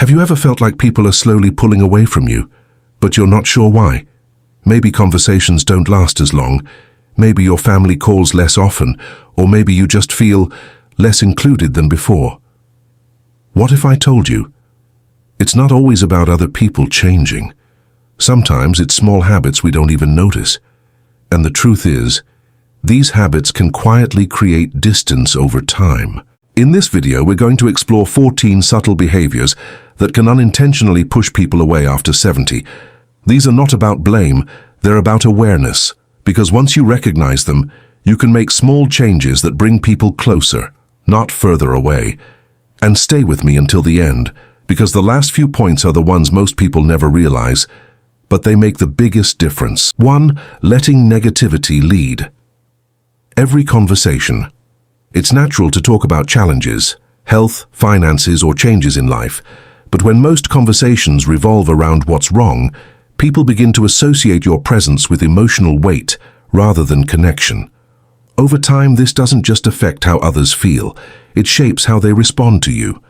Have you ever felt like people are slowly pulling away from you, but you're not sure why? Maybe conversations don't last as long, maybe your family calls less often, or maybe you just feel less included than before. What if I told you? It's not always about other people changing. Sometimes it's small habits we don't even notice. And the truth is, these habits can quietly create distance over time. In this video, we're going to explore 14 subtle behaviors that can unintentionally push people away after 70. These are not about blame, they're about awareness, because once you recognize them, you can make small changes that bring people closer, not further away. And stay with me until the end, because the last few points are the ones most people never realize, but they make the biggest difference. 1. Letting negativity lead. Every conversation. It's natural to talk about challenges, health, finances, or changes in life, but when most conversations revolve around what's wrong, people begin to associate your presence with emotional weight rather than connection. Over time, this doesn't just affect how others feel, it shapes how they respond to you.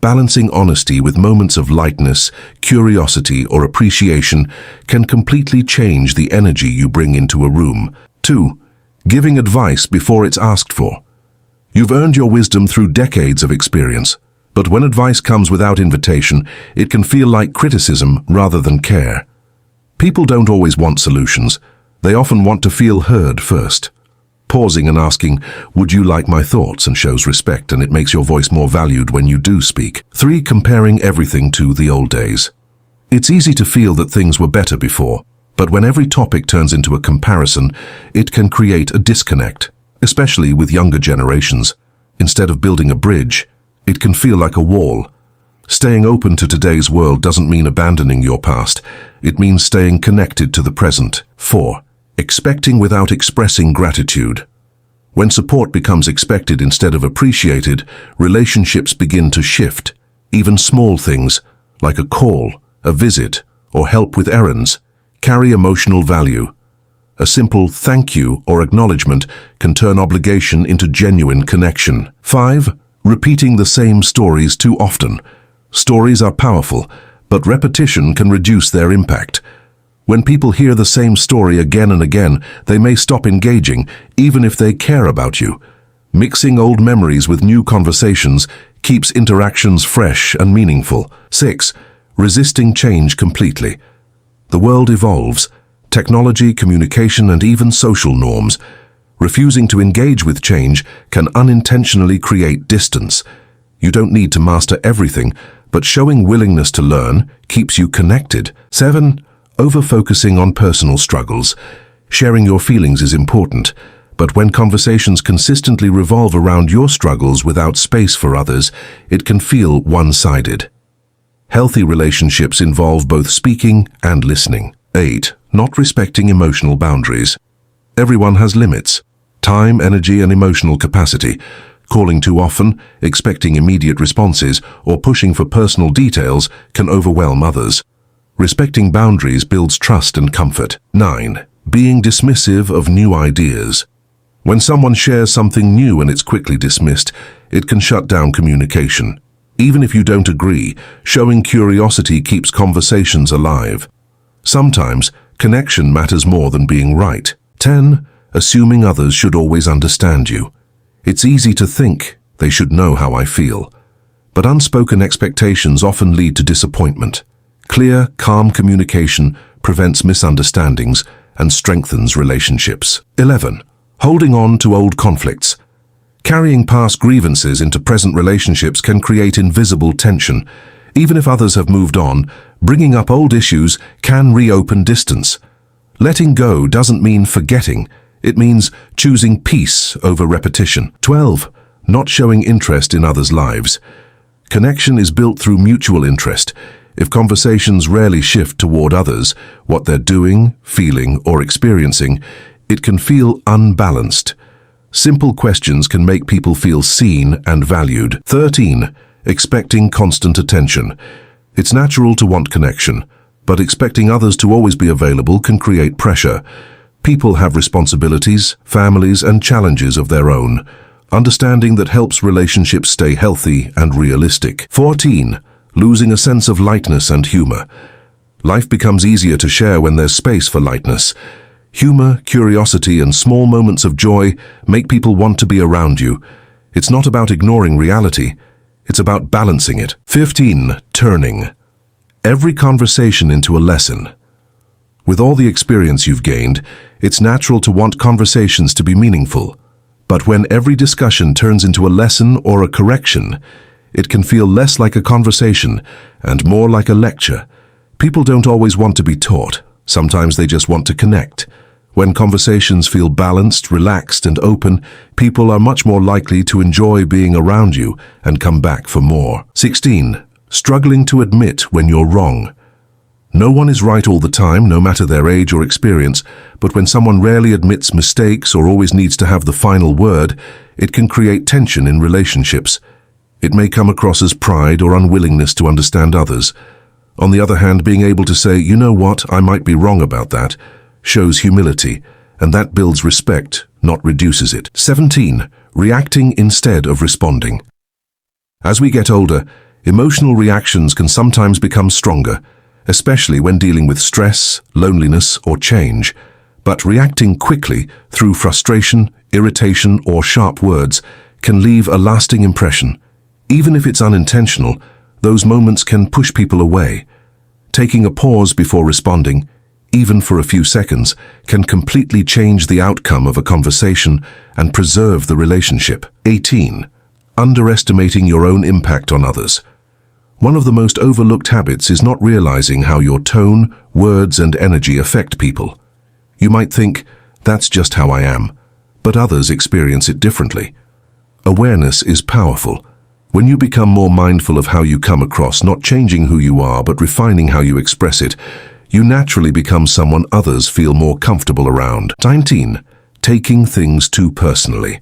Balancing honesty with moments of lightness, curiosity, or appreciation can completely change the energy you bring into a room. 2. Giving advice before it's asked for. You've earned your wisdom through decades of experience, but when advice comes without invitation, it can feel like criticism rather than care. People don't always want solutions. They often want to feel heard first. Pausing and asking, "Would you like my thoughts?" and shows respect, and it makes your voice more valued when you do speak. 3. Comparing everything to the old days. It's easy to feel that things were better before, but when every topic turns into a comparison, it can create a disconnect, especially with younger generations. Instead of building a bridge, it can feel like a wall. Staying open to today's world doesn't mean abandoning your past. It means staying connected to the present. 4. Expecting without expressing gratitude. When support becomes expected instead of appreciated, relationships begin to shift. Even small things, like a call, a visit, or help with errands, carry emotional value. A simple thank you or acknowledgement can turn obligation into genuine connection. 5. Repeating the same stories too often. Stories are powerful, but repetition can reduce their impact. When people hear the same story again and again, they may stop engaging, even if they care about you. Mixing old memories with new conversations keeps interactions fresh and meaningful. 6. Resisting change completely. The world evolves. Technology, communication, and even social norms. Refusing to engage with change can unintentionally create distance. You don't need to master everything, but showing willingness to learn keeps you connected. 7. Over-focusing on personal struggles. Sharing your feelings is important, but when conversations consistently revolve around your struggles without space for others, it can feel one-sided. Healthy relationships involve both speaking and listening. 8. Not respecting emotional boundaries. Everyone has limits: time, energy, and emotional capacity. Calling too often, expecting immediate responses, or pushing for personal details can overwhelm others. Respecting boundaries builds trust and comfort. 9. Being dismissive of new ideas. When someone shares something new and it's quickly dismissed, it can shut down communication. Even if you don't agree, showing curiosity keeps conversations alive. Sometimes, connection matters more than being right. 10. Assuming others should always understand you. It's easy to think they should know how I feel, but unspoken expectations often lead to disappointment. Clear, calm communication prevents misunderstandings and strengthens relationships. 11. Holding on to old conflicts. Carrying past grievances into present relationships can create invisible tension. Even if others have moved on, bringing up old issues can reopen distance. Letting go doesn't mean forgetting. It means choosing peace over repetition. 12. Not showing interest in others' lives. Connection is built through mutual interest. If conversations rarely shift toward others, what they're doing, feeling, or experiencing, it can feel unbalanced. Simple questions can make people feel seen and valued. 13. Expecting constant attention. It's natural to want connection, but expecting others to always be available can create pressure. People have responsibilities, families, and challenges of their own. Understanding that helps relationships stay healthy and realistic. 14. losing a sense of lightness and humor. Life becomes easier to share when there's space for lightness. Humor, curiosity, and small moments of joy make people want to be around you. It's not about ignoring reality. It's about balancing it. 15. Turning every conversation into a lesson. With all the experience you've gained, it's natural to want conversations to be meaningful. But when every discussion turns into a lesson or a correction, it can feel less like a conversation and more like a lecture. People don't always want to be taught. Sometimes they just want to connect. When conversations feel balanced, relaxed, and open, people are much more likely to enjoy being around you and come back for more. 16. Struggling to admit when you're wrong. No one is right all the time, no matter their age or experience, but when someone rarely admits mistakes or always needs to have the final word, it can create tension in relationships. It may come across as pride or unwillingness to understand others. On the other hand, being able to say, "You know what, I might be wrong about that," shows humility, and that builds respect, not reduces it. 17. Reacting instead of responding. As we get older, emotional reactions can sometimes become stronger, especially when dealing with stress, loneliness, or change. But reacting quickly through frustration, irritation, or sharp words can leave a lasting impression. Even if it's unintentional, those moments can push people away. Taking a pause before responding, even for a few seconds, can completely change the outcome of a conversation and preserve the relationship. 18. Underestimating your own impact on others. One of the most overlooked habits is not realizing how your tone, words, and energy affect people. You might think, "That's just how I am," but others experience it differently. Awareness is powerful. When you become more mindful of how you come across, not changing who you are, but refining how you express it, you naturally become someone others feel more comfortable around. 19. Taking things too personally.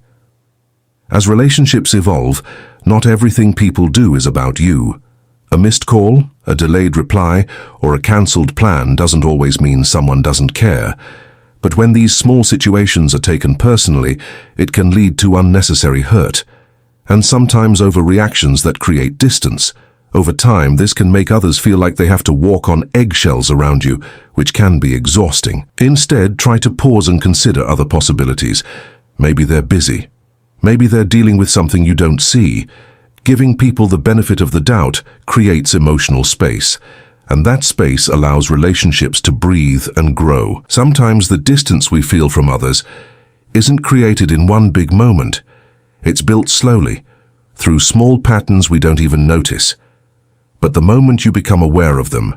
As relationships evolve, not everything people do is about you. A missed call, a delayed reply, or a cancelled plan doesn't always mean someone doesn't care. But when these small situations are taken personally, it can lead to unnecessary hurt, and sometimes overreactions that create distance. Over time, this can make others feel like they have to walk on eggshells around you, which can be exhausting. Instead, try to pause and consider other possibilities. Maybe they're busy. Maybe they're dealing with something you don't see. Giving people the benefit of the doubt creates emotional space, and that space allows relationships to breathe and grow. Sometimes the distance we feel from others isn't created in one big moment. It's built slowly, through small patterns we don't even notice. But the moment you become aware of them,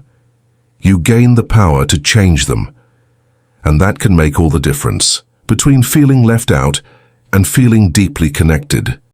you gain the power to change them. And that can make all the difference between feeling left out and feeling deeply connected.